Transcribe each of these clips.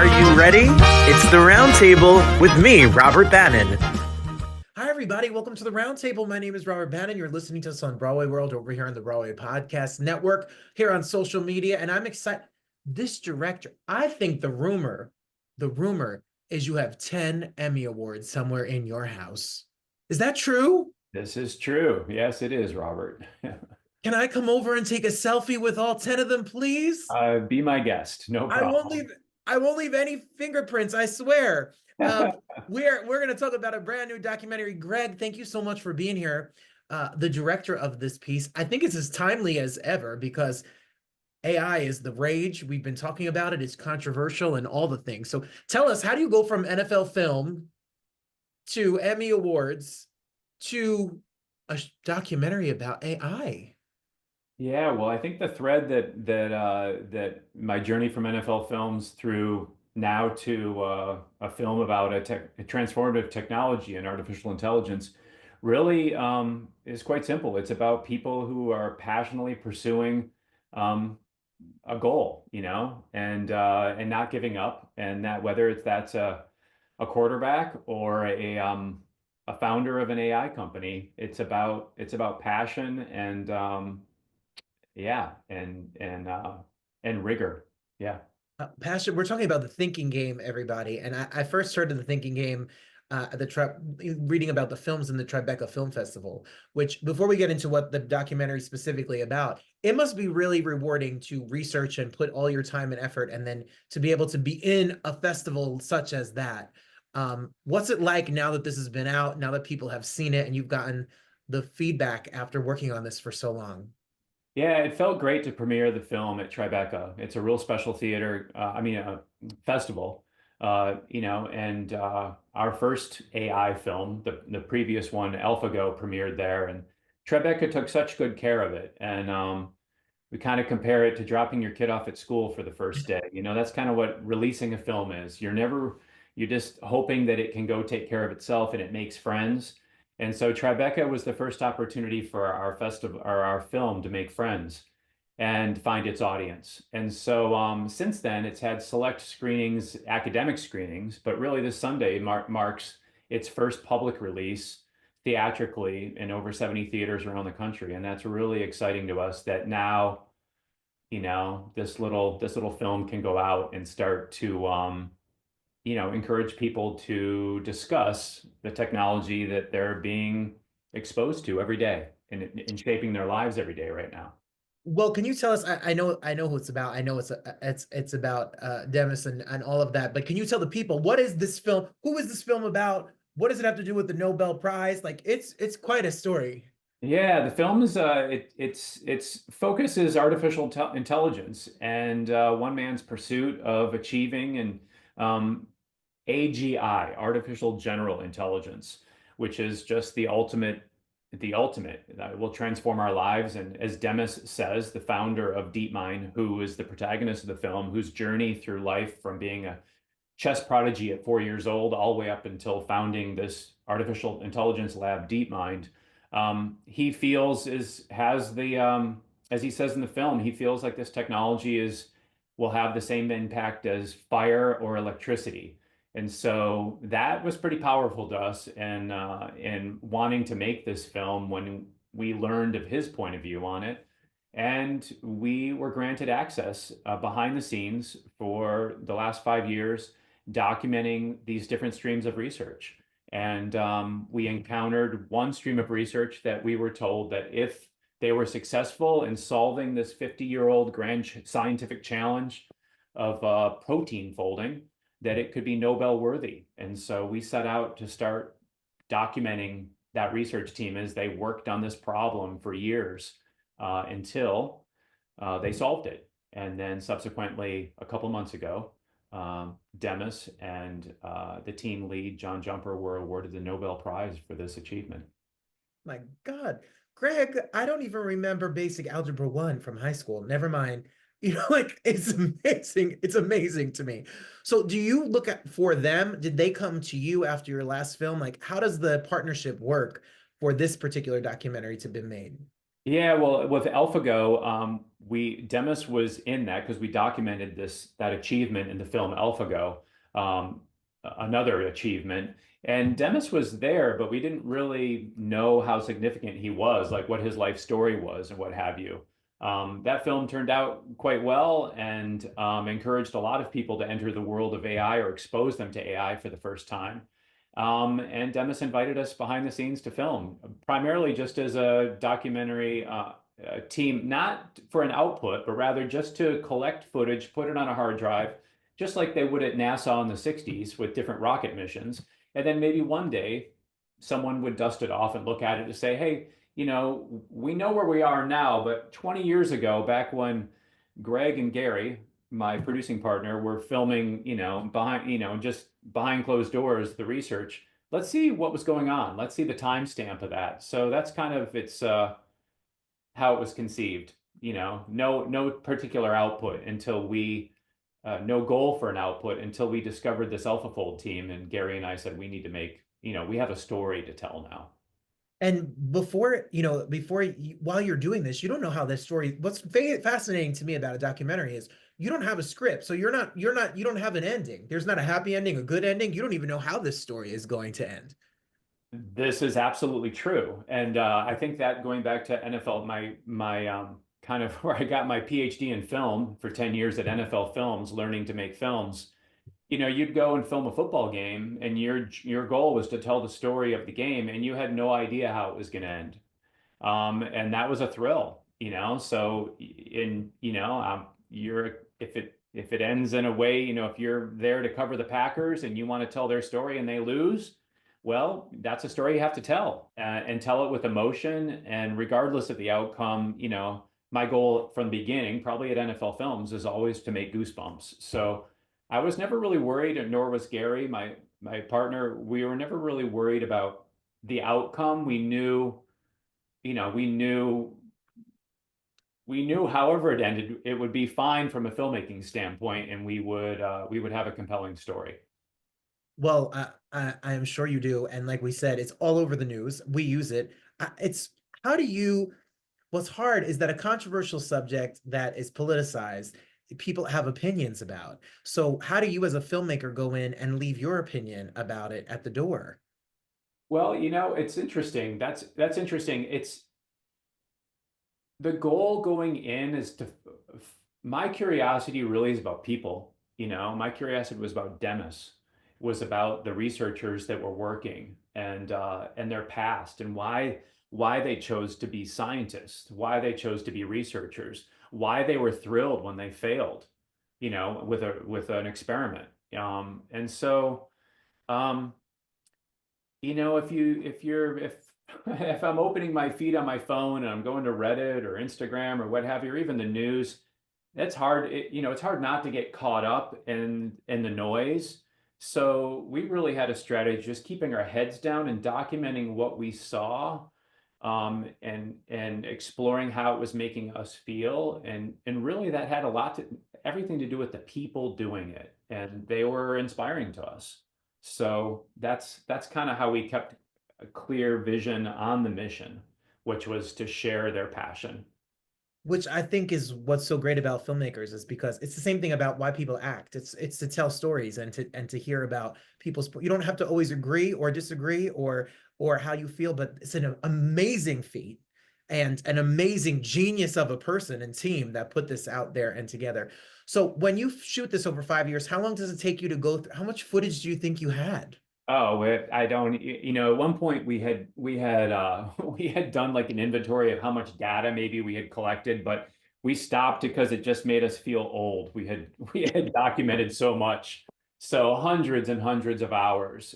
Are you ready? It's the Roundtable with me, Robert Bannon. Hi, everybody. Welcome to the Roundtable. My name is Robert Bannon. You're listening to us on Broadway World over here on the Broadway Podcast Network, here on social media, and I'm excited. This director, I think the rumor is you have 10 Emmy Awards somewhere in your house. Is that true? This is true. Yes, it is, Robert. Can I come over and take a selfie with all 10 of them, please? Be my guest. No I won't problem. leave I won't leave any fingerprints, I swear. We're going to talk about a brand new documentary. Greg, thank you so much for being here. The director of this piece, I think it's as timely as ever because AI is the rage. We've been talking about it. It's controversial and all the things. So tell us, how do you go from NFL film to Emmy Awards to a documentary about AI? Yeah, well, I think the thread that my journey from NFL films through now to a film about a transformative technology and artificial intelligence really is quite simple. It's about people who are passionately pursuing um, a goal, and not giving up, and that whether that's a quarterback or a founder of an AI company, it's about passion and yeah, and rigor. Yeah. Passion, we're talking about the thinking game, everybody. And I first heard of the thinking game at reading about the films in the Tribeca Film Festival, which before we get into what the documentary is specifically about, it must be really rewarding to research and put all your time and effort and then to be able to be in a festival such as that. What's it like now that this has been out, now that people have seen it and you've gotten the feedback after working on this for so long? Yeah, it felt great to premiere the film at Tribeca. It's a real special theater, festival, and our first AI film, the previous one, AlphaGo, premiered there, and Tribeca took such good care of it. And we kind of compare it to dropping your kid off at school for the first day. That's kind of what releasing a film is. You're just hoping that it can go take care of itself and it makes friends. And so Tribeca was the first opportunity for our festival or our film to make friends and find its audience. And so since then, it's had select screenings, academic screenings, but really this Sunday marks its first public release theatrically in over 70 theaters around the country. And that's really exciting to us that now, this little film can go out and start to encourage people to discuss the technology that they're being exposed to every day and shaping their lives every day right now. Well, can you tell us? I know who it's about. I know it's about Demis and all of that. But can you tell the people what is this film? Who is this film about? What does it have to do with the Nobel Prize? Like it's quite a story. Yeah, the film is its focus is artificial intelligence and one man's pursuit of achieving and AGI, artificial general intelligence, which is just the ultimate that will transform our lives. And as Demis says, the founder of DeepMind, who is the protagonist of the film, whose journey through life from being a chess prodigy at 4 years old all the way up until founding this artificial intelligence lab, DeepMind, he feels is has the as he says in the film, he feels like this technology is will have the same impact as fire or electricity. And so that was pretty powerful to us, and wanting to make this film when we learned of his point of view on it. And we were granted access behind the scenes for the last 5 years, documenting these different streams of research. And we encountered one stream of research that we were told that if they were successful in solving this 50-year-old grand scientific challenge of protein folding, that it could be Nobel worthy. And so we set out to start documenting that research team as they worked on this problem for years until they solved it. And then subsequently, a couple months ago, Demis and the team lead, John Jumper, were awarded the Nobel Prize for this achievement. My God, Greg, I don't even remember basic algebra one from high school. Never mind. Like it's amazing. It's amazing to me. So, do you look at for them? Did they come to you after your last film? Like, how does the partnership work for this particular documentary to be made? Yeah, well, with AlphaGo, Demis was in that because we documented that achievement in the film AlphaGo, another achievement. And Demis was there, but we didn't really know how significant he was, like what his life story was and what have you. That film turned out quite well and encouraged a lot of people to enter the world of AI or expose them to AI for the first time. And Demis invited us behind the scenes to film, primarily just as a documentary team, not for an output, but rather just to collect footage, put it on a hard drive, just like they would at NASA in the 60s with different rocket missions. And then maybe one day someone would dust it off and look at it and say, hey, we know where we are now, but 20 years ago, back when Greg and Gary, my producing partner, were filming, behind, just behind closed doors, the research. Let's see what was going on. Let's see the timestamp of that. So that's kind of how it was conceived. No particular output until no goal for an output until we discovered this AlphaFold team, and Gary and I said we need to make, we have a story to tell now. And while you're doing this, you don't know how this story. What's fascinating to me about a documentary is you don't have a script, so you don't have an ending. There's not a happy ending, a good ending. You don't even know how this story is going to end. This is absolutely true, and I think that going back to NFL, my kind of where I got my PhD in film for 10 years at NFL Films, learning to make films. You'd go and film a football game, and your goal was to tell the story of the game, and you had no idea how it was going to end. And that was a thrill, So you're if it ends in a way, if you're there to cover the Packers and you want to tell their story and they lose, well, that's a story you have to tell, and tell it with emotion. And regardless of the outcome, my goal from the beginning, probably at NFL Films, is always to make goosebumps. So I was never really worried, and nor was Gary, my partner. We were never really worried about the outcome. We knew however it ended, it would be fine from a filmmaking standpoint, and we would have a compelling story. Well, I am sure you do, and like we said, it's all over the news. We use it. It's how do you? What's hard is that a controversial subject that is politicized, people have opinions about. So how do you, as a filmmaker, go in and leave your opinion about it at the door? Well, it's interesting. That's interesting. It's the goal going in is my curiosity really is about people. My curiosity was about Demis, was about the researchers that were working, and their past, and why they chose to be scientists, why they chose to be researchers, why they were thrilled when they failed, with an experiment. And so, um, if if I'm opening my feed on my phone and I'm going to Reddit or Instagram or what have you, or even the news, that's hard. It's hard not to get caught up in the noise. So we really had a strategy, just keeping our heads down and documenting what we saw, and exploring how it was making us feel, and really that had everything to do with the people doing it, and they were inspiring to us. So that's kind of how we kept a clear vision on the mission, which was to share their passion. Which I think is what's so great about filmmakers is because it's the same thing about why people act. It's to tell stories and to hear about people's. You don't have to always agree or disagree or how you feel, but it's an amazing feat and an amazing genius of a person and team that put this out there and together. So when you shoot this over 5 years, how long does it take you to go through? How much footage do you think you had? Oh, I don't, at one point we had done like an inventory of how much data maybe we had collected, but we stopped because it just made us feel old. We had documented so much. So hundreds and hundreds of hours,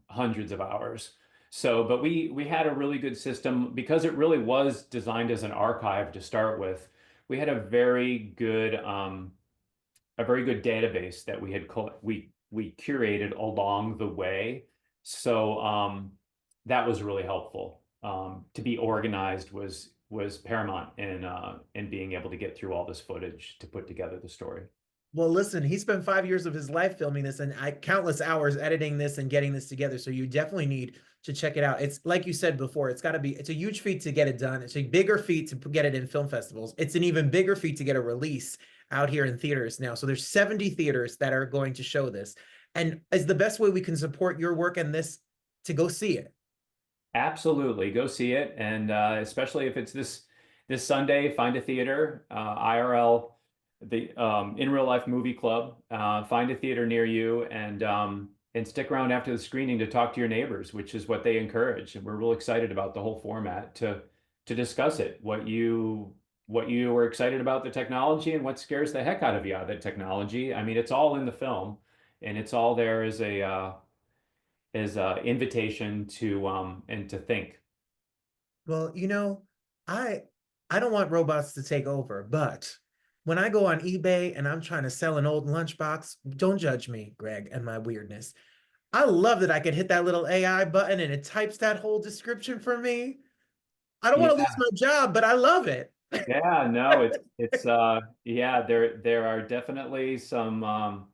hundreds of hours. So, but we had a really good system because it really was designed as an archive to start with. We had a very good database that we curated along the way. So that was really helpful. To be organized was paramount in being able to get through all this footage to put together the story. Well, listen, he spent 5 years of his life filming this and countless hours editing this and getting this together. So you definitely need to check it out. It's like you said before, it's a huge feat to get it done. It's a bigger feat to get it in film festivals. It's an even bigger feat to get a release out here in theaters now. So there's 70 theaters that are going to show this. And is the best way we can support your work and this to go see it. Absolutely, go see it, and especially if it's this Sunday, find a theater, IRL, the in real life movie club. Find a theater near you, and stick around after the screening to talk to your neighbors, which is what they encourage. And we're real excited about the whole format to discuss it. What you were excited about the technology and what scares the heck out of you out of the technology. I mean, it's all in the film, and it's all there as a invitation to and to think. Well, I I don't want robots to take over, but when I go on eBay and I'm trying to sell an old lunchbox, don't judge me, Greg, and my weirdness. I love that I can hit that little AI button and it types that whole description for me. I don't want to lose Yeah, my job, but I love it. yeah, no, it's yeah, there are definitely some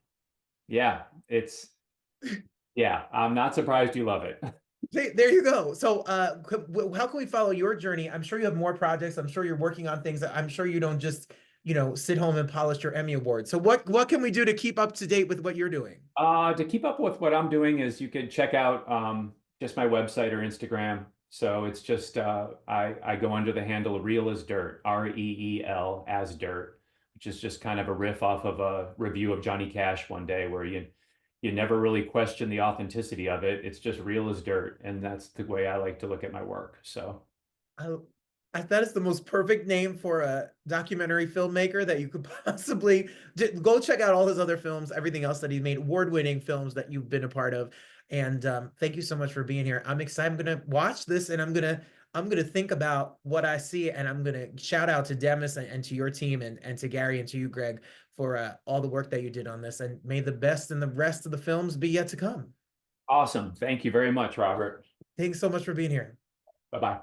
yeah, it's yeah, I'm not surprised you love it. There you go. So, how can we follow your journey? I'm sure you have more projects. I'm sure you're working on things. I'm sure you don't just, sit home and polish your Emmy Award. So, what can we do to keep up to date with what you're doing? To keep up with what I'm doing is you could check out just my website or Instagram. So it's just I go under the handle Real as Dirt, REEL as Dirt, which is just kind of a riff off of a review of Johnny Cash one day where you never really question the authenticity of it. It's just real as dirt, and that's the way I like to look at my work. So I, that is the most perfect name for a documentary filmmaker that you could possibly go check out all his other films, everything else that he's made, award-winning films that you've been a part of. And thank you so much for being here. I'm excited. I'm gonna watch this and I'm gonna think about what I see, and I'm gonna shout out to Demis and to your team and to Gary and to you, Greg, for all the work that you did on this. And may the best in the rest of the films be yet to come. awesome. Thank you very much, Robert. Thanks so much for being here. Bye bye.